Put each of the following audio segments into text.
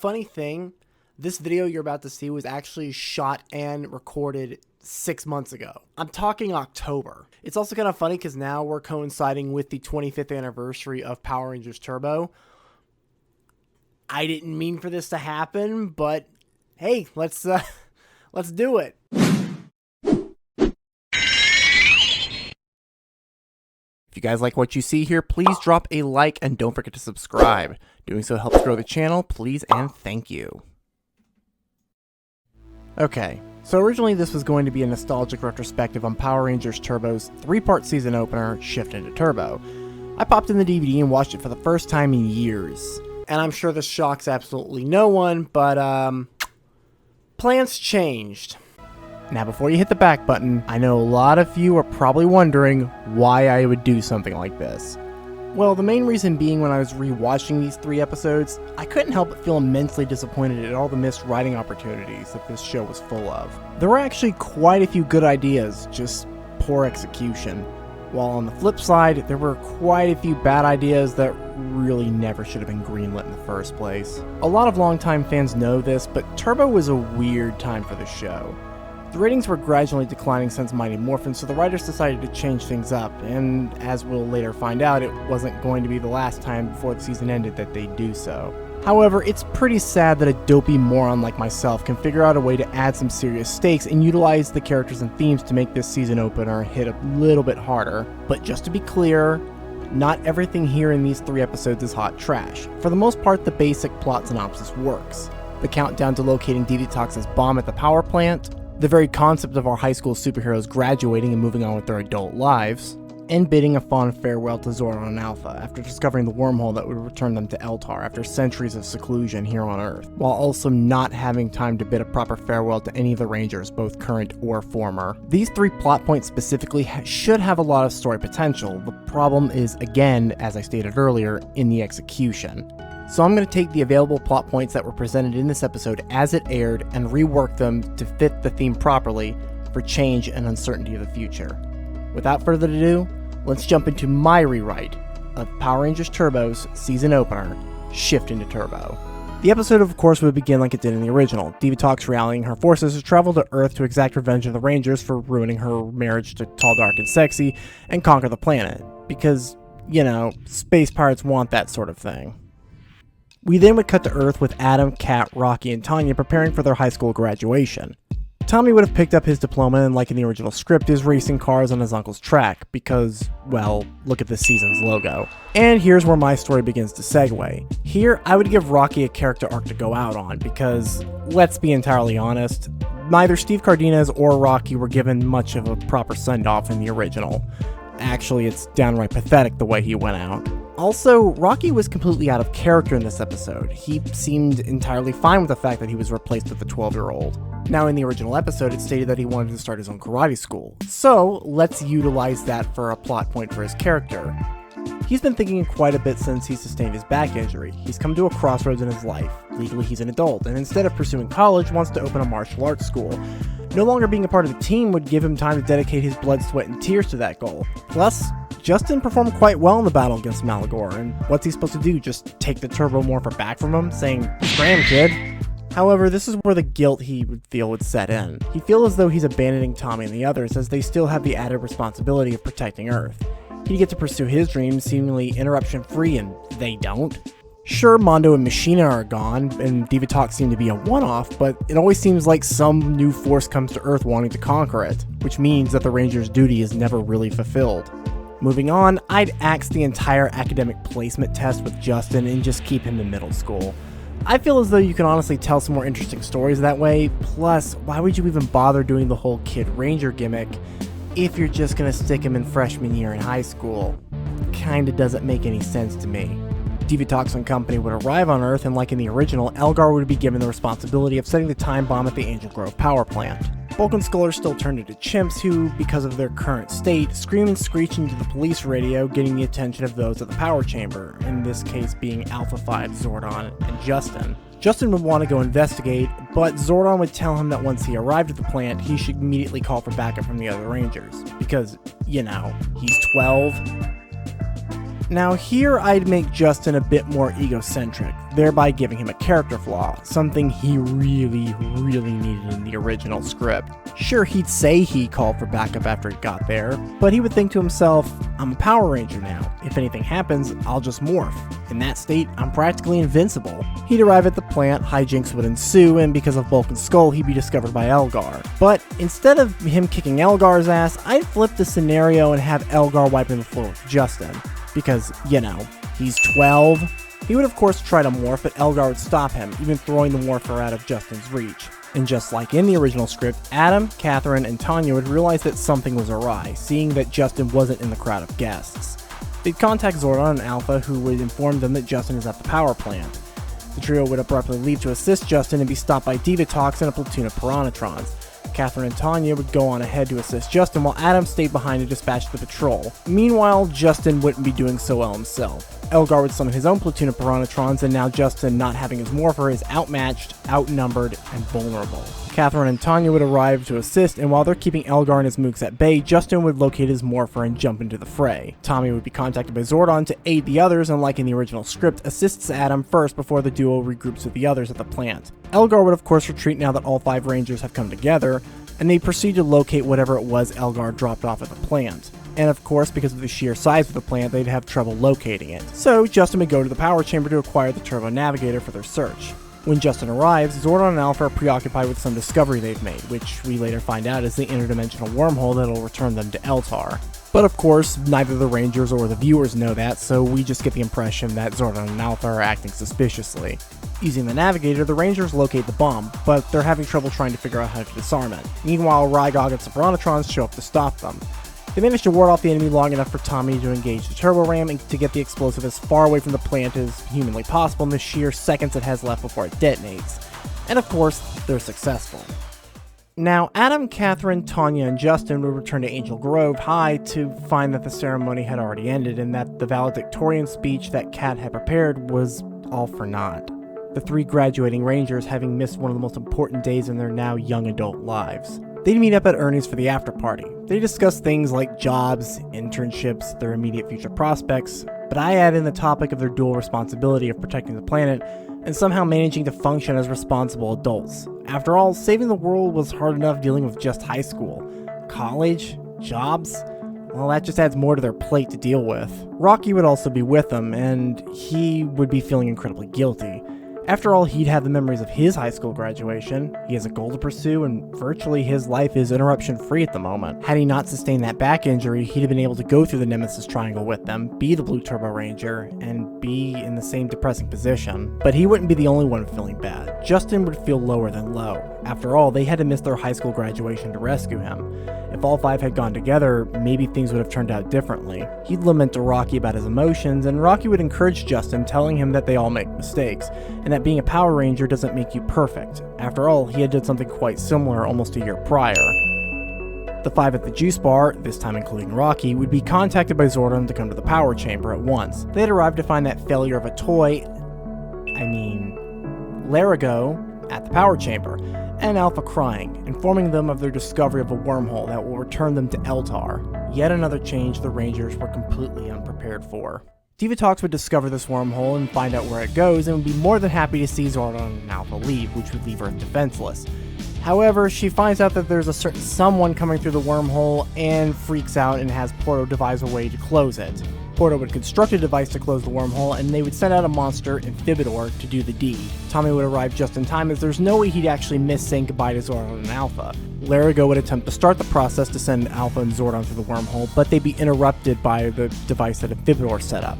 Funny thing, this video you're about to see was actually shot and recorded 6 months ago. I'm talking October. It's also kind of funny because now we're coinciding with the 25th anniversary of Power Rangers Turbo. I didn't mean for this to happen, but hey, let's do it. If you guys like what you see here, please drop a like and don't forget to subscribe. Doing so helps grow the channel, please and thank you. Okay, so originally this was going to be a nostalgic retrospective on Power Rangers Turbo's 3-part season opener, Shift into Turbo. I popped in the DVD and watched it for the first time in years. And I'm sure this shocks absolutely no one, but plans changed. Now before you hit the back button, I know a lot of you are probably wondering why I would do something like this. Well, the main reason being when I was rewatching these 3 episodes, I couldn't help but feel immensely disappointed at all the missed writing opportunities that this show was full of. There were actually quite a few good ideas, just poor execution. While on the flip side, there were quite a few bad ideas that really never should have been greenlit in the first place. A lot of longtime fans know this, but Turbo was a weird time for the show. The ratings were gradually declining since Mighty Morphin, so the writers decided to change things up, and as we'll later find out, it wasn't going to be the last time before the season ended that they'd do so. However, it's pretty sad that a dopey moron like myself can figure out a way to add some serious stakes and utilize the characters and themes to make this season opener hit a little bit harder. But just to be clear, not everything here in these 3 episodes is hot trash. For the most part, the basic plot synopsis works. The countdown to locating Divatox's bomb at the power plant, the very concept of our high school superheroes graduating and moving on with their adult lives, and bidding a fond farewell to Zordon and Alpha after discovering the wormhole that would return them to Eltar after centuries of seclusion here on Earth, while also not having time to bid a proper farewell to any of the Rangers, both current or former. These 3 plot points specifically should have a lot of story potential. The problem is, again, as I stated earlier, in the execution. So I'm going to take the available plot points that were presented in this episode as it aired and rework them to fit the theme properly for change and uncertainty of the future. Without further ado, let's jump into my rewrite of Power Rangers Turbo's season opener, Shift into Turbo. The episode, of course, would begin like it did in the original, Divatox rallying her forces to travel to Earth to exact revenge of the Rangers for ruining her marriage to Tall, Dark, and Sexy and conquer the planet. Because, you know, space pirates want that sort of thing. We then would cut to Earth with Adam, Kat, Rocky, and Tanya preparing for their high school graduation. Tommy would have picked up his diploma and, like in the original script, is racing cars on his uncle's track because, well, look at this season's logo. And here's where my story begins to segue. Here, I would give Rocky a character arc to go out on because, let's be entirely honest, neither Steve Cardenas or Rocky were given much of a proper send-off in the original. Actually, it's downright pathetic the way he went out. Also, Rocky was completely out of character in this episode. He seemed entirely fine with the fact that he was replaced with a 12-year-old. Now, in the original episode, it stated that he wanted to start his own karate school. So, let's utilize that for a plot point for his character. He's been thinking quite a bit since he sustained his back injury. He's come to a crossroads in his life. Legally, he's an adult, and instead of pursuing college, wants to open a martial arts school. No longer being a part of the team would give him time to dedicate his blood, sweat, and tears to that goal. Plus, Justin performed quite well in the battle against Malagor, and what's he supposed to do, just take the Turbo Morpher back from him, saying, "Scram, kid"? However, this is where the guilt he would feel would set in. He'd feel as though he's abandoning Tommy and the others, as they still have the added responsibility of protecting Earth. He'd get to pursue his dreams seemingly interruption-free, and they don't. Sure, Mondo and Machina are gone, and Divatox seem to be a one-off, but it always seems like some new force comes to Earth wanting to conquer it, which means that the Rangers' duty is never really fulfilled. Moving on, I'd axe the entire academic placement test with Justin and just keep him in middle school. I feel as though you can honestly tell some more interesting stories that way, plus, why would you even bother doing the whole Kid Ranger gimmick if you're just gonna stick him in freshman year in high school? Kinda doesn't make any sense to me. Divatox and company would arrive on Earth, and like in the original, Elgar would be given the responsibility of setting the time bomb at the Angel Grove power plant. Bulk and Skull are still turned into chimps who, because of their current state, scream and screech into the police radio, getting the attention of those at the power chamber, in this case being Alpha 5, Zordon, and Justin. Justin would want to go investigate, but Zordon would tell him that once he arrived at the plant, he should immediately call for backup from the other Rangers, because, you know, he's 12. Now here I'd make Justin a bit more egocentric, thereby giving him a character flaw, something he really needed in the original script. Sure, he'd say he called for backup after he got there, but he would think to himself, I'm a Power Ranger now. If anything happens, I'll just morph. In that state, I'm practically invincible. He'd arrive at the plant, hijinks would ensue, and because of Bulk and Skull, he'd be discovered by Elgar. But instead of him kicking Elgar's ass, I'd flip the scenario and have Elgar wiping the floor with Justin. Because, you know, he's 12. He would of course try to morph, but Elgar would stop him, even throwing the morpher out of Justin's reach. And just like in the original script, Adam, Catherine, and Tanya would realize that something was awry, seeing that Justin wasn't in the crowd of guests. They'd contact Zordon and Alpha, who would inform them that Justin is at the power plant. The trio would abruptly leave to assist Justin and be stopped by Divatox and a platoon of Piranatrons. Catherine and Tanya would go on ahead to assist Justin, while Adam stayed behind to dispatch the patrol. Meanwhile, Justin wouldn't be doing so well himself. Elgar would summon his own platoon of Piranatrons, and now Justin, not having his morpher, is outmatched, outnumbered, and vulnerable. Catherine and Tanya would arrive to assist, and while they're keeping Elgar and his mooks at bay, Justin would locate his morpher and jump into the fray. Tommy would be contacted by Zordon to aid the others, and like in the original script, assists Adam first before the duo regroups with the others at the plant. Elgar would of course retreat now that all 5 Rangers have come together, and they proceed to locate whatever it was Elgar dropped off at the plant. And of course, because of the sheer size of the plant, they'd have trouble locating it. So Justin would go to the power chamber to acquire the Turbo Navigator for their search. When Justin arrives, Zordon and Alpha are preoccupied with some discovery they've made, which we later find out is the interdimensional wormhole that'll return them to Eltar. But of course, neither the Rangers or the viewers know that, so we just get the impression that Zordon and Alpha are acting suspiciously. Using the Navigator, the Rangers locate the bomb, but they're having trouble trying to figure out how to disarm it. Meanwhile, Rygog and Piranatrons show up to stop them. They manage to ward off the enemy long enough for Tommy to engage the turbo ram and to get the explosive as far away from the plant as humanly possible in the sheer seconds it has left before it detonates. And of course, they're successful. Now, Adam, Catherine, Tanya, and Justin would return to Angel Grove High to find that the ceremony had already ended and that the valedictorian speech that Kat had prepared was all for naught. The 3 graduating Rangers having missed one of the most important days in their now young adult lives. They'd meet up at Ernie's for the after party. They discuss things like jobs, internships, their immediate future prospects, but I add in the topic of their dual responsibility of protecting the planet and somehow managing to function as responsible adults. After all, saving the world was hard enough dealing with just high school. College? Jobs? Well, that just adds more to their plate to deal with. Rocky would also be with them, and he would be feeling incredibly guilty. After all, he'd have the memories of his high school graduation, he has a goal to pursue, and virtually his life is interruption-free at the moment. Had he not sustained that back injury, he'd have been able to go through the Nemesis Triangle with them, be the Blue Turbo Ranger, and be in the same depressing position. But he wouldn't be the only one feeling bad. Justin would feel lower than low. After all, they had to miss their high school graduation to rescue him. If all 5 had gone together, maybe things would have turned out differently. He'd lament to Rocky about his emotions, and Rocky would encourage Justin, telling him that they all make mistakes, and that being a Power Ranger doesn't make you perfect. After all, he had done something quite similar almost a year prior. The 5 at the juice bar, this time including Rocky, would be contacted by Zordon to come to the power chamber at once. They'd arrive to find that failure of a toy, Larigo, at the power chamber, and Alpha crying, informing them of their discovery of a wormhole that will return them to Eltar. Yet another change the Rangers were completely unprepared for. Divatox would discover this wormhole and find out where it goes, and would be more than happy to see Zordon and Alpha leave, which would leave Earth defenseless. However, she finds out that there's a certain someone coming through the wormhole and freaks out and has Porto devise a way to close it. Porto would construct a device to close the wormhole, and they would send out a monster, Amphibidor, to do the deed. Tommy would arrive just in time, as there's no way he'd actually miss saying goodbye to Zordon and Alpha. Larigo would attempt to start the process to send Alpha and Zordon through the wormhole, but they'd be interrupted by the device that Amphibidor set up.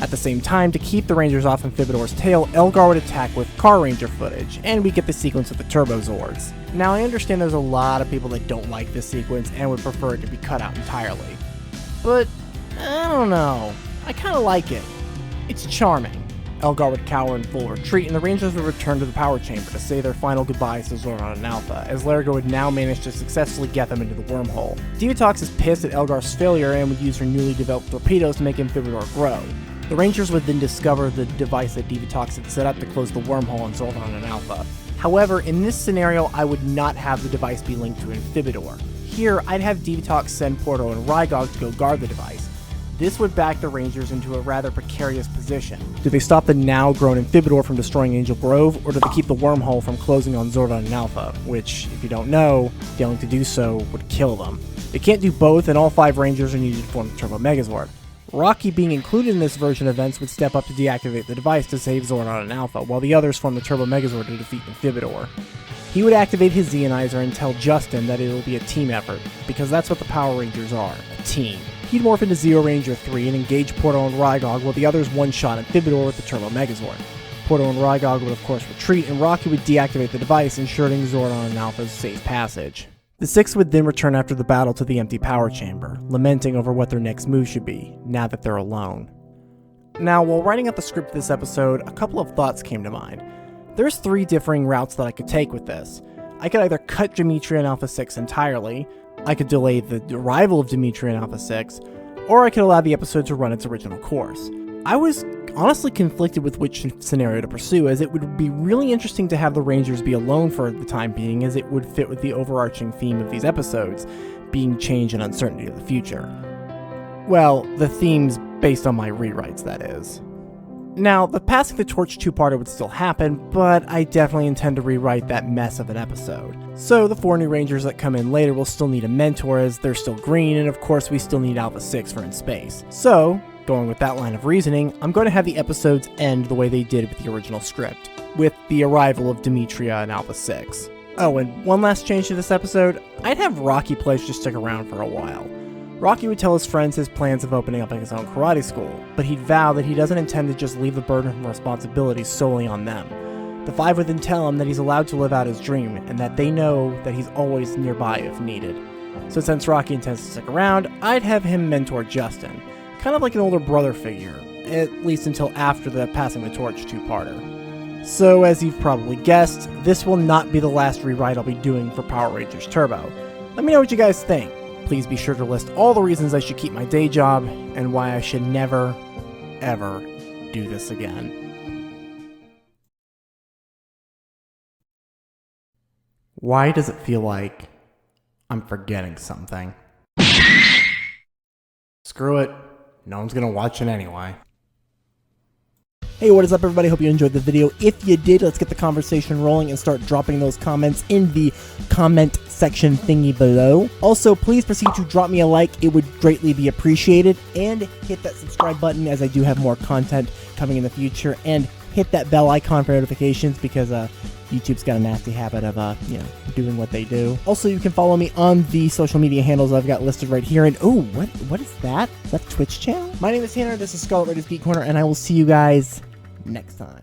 At the same time, to keep the Rangers off Amphibidor's tail, Elgar would attack with Car Ranger footage, and we get the sequence of the Turbo Zords. Now, I understand there's a lot of people that don't like this sequence and would prefer it to be cut out entirely. But I don't know. I kinda like it. It's charming. Elgar would cower in full retreat, and the Rangers would return to the power chamber to say their final goodbyes to Zordon and Alpha, as Larigo would now manage to successfully get them into the wormhole. Divatox is pissed at Elgar's failure and would use her newly developed torpedoes to make Amphibidor grow. The Rangers would then discover the device that Divatox had set up to close the wormhole on Zordon and Alpha. However, in this scenario, I would not have the device be linked to Amphibidor. Here, I'd have Divatox send Porto and Rygog to go guard the device. This would back the Rangers into a rather precarious position. Do they stop the now-grown Amphibidor from destroying Angel Grove, or do they keep the wormhole from closing on Zordon and Alpha, which, if you don't know, failing to do so would kill them. They can't do both, and all 5 Rangers are needed to form the Turbo Megazord. Rocky being included in this version of events would step up to deactivate the device to save Zordon and Alpha, while the others form the Turbo Megazord to defeat Amphibidor. He would activate his Zeonizer and tell Justin that it'll be a team effort, because that's what the Power Rangers are, a team. He'd morph into Zeo Ranger 3 and engage Porto and Rygog, while the others one-shot Amphibidor with the Turbo Megazord. Porto and Rygog would of course retreat, and Rocky would deactivate the device, ensuring Zordon and Alpha's safe passage. The 6 would then return after the battle to the empty power chamber, lamenting over what their next move should be, now that they're alone. Now, while writing out the script of this episode, a couple of thoughts came to mind. There's 3 differing routes that I could take with this. I could either cut Dimitri and Alpha 6 entirely, I could delay the arrival of Dimitri and Alpha 6, or I could allow the episode to run its original course. I was honestly conflicted with which scenario to pursue, as it would be really interesting to have the Rangers be alone for the time being, as it would fit with the overarching theme of these episodes, being change and uncertainty of the future. Well, the themes based on my rewrites, that is. Now, the Passing the Torch 2-parter would still happen, but I definitely intend to rewrite that mess of an episode. So the 4 new Rangers that come in later will still need a mentor, as they're still green, and of course we still need Alpha 6 for in space. So, going with that line of reasoning, I'm going to have the episodes end the way they did with the original script, with the arrival of Demetria and Alpha 6. Oh, and one last change to this episode, I'd have Rocky pledge to stick around for a while. Rocky would tell his friends his plans of opening up his own karate school, but he'd vow that he doesn't intend to just leave the burden of responsibility solely on them. The 5 would then tell him that he's allowed to live out his dream, and that they know that he's always nearby if needed. So since Rocky intends to stick around, I'd have him mentor Justin, kind of like an older brother figure, at least until after the Passing the Torch 2-parter. So as you've probably guessed, this will not be the last rewrite I'll be doing for Power Rangers Turbo. Let me know what you guys think. Please be sure to list all the reasons I should keep my day job, and why I should never, ever do this again. Why does it feel like I'm forgetting something? Screw it. No one's gonna watch it anyway. Hey, what is up everybody? Hope you enjoyed the video. If you did, let's get the conversation rolling and start dropping those comments in the comment section thingy below. Also, please proceed to drop me a like. It would greatly be appreciated. And hit that subscribe button, as I do have more content coming in the future. And hit that bell icon for notifications, because YouTube's got a nasty habit of, doing what they do. Also, you can follow me on the social media handles I've got listed right here. And, oh, what is that? Is that a Twitch channel? My name is Tanner, this is Scarlet, Geek Corner, and I will see you guys next time.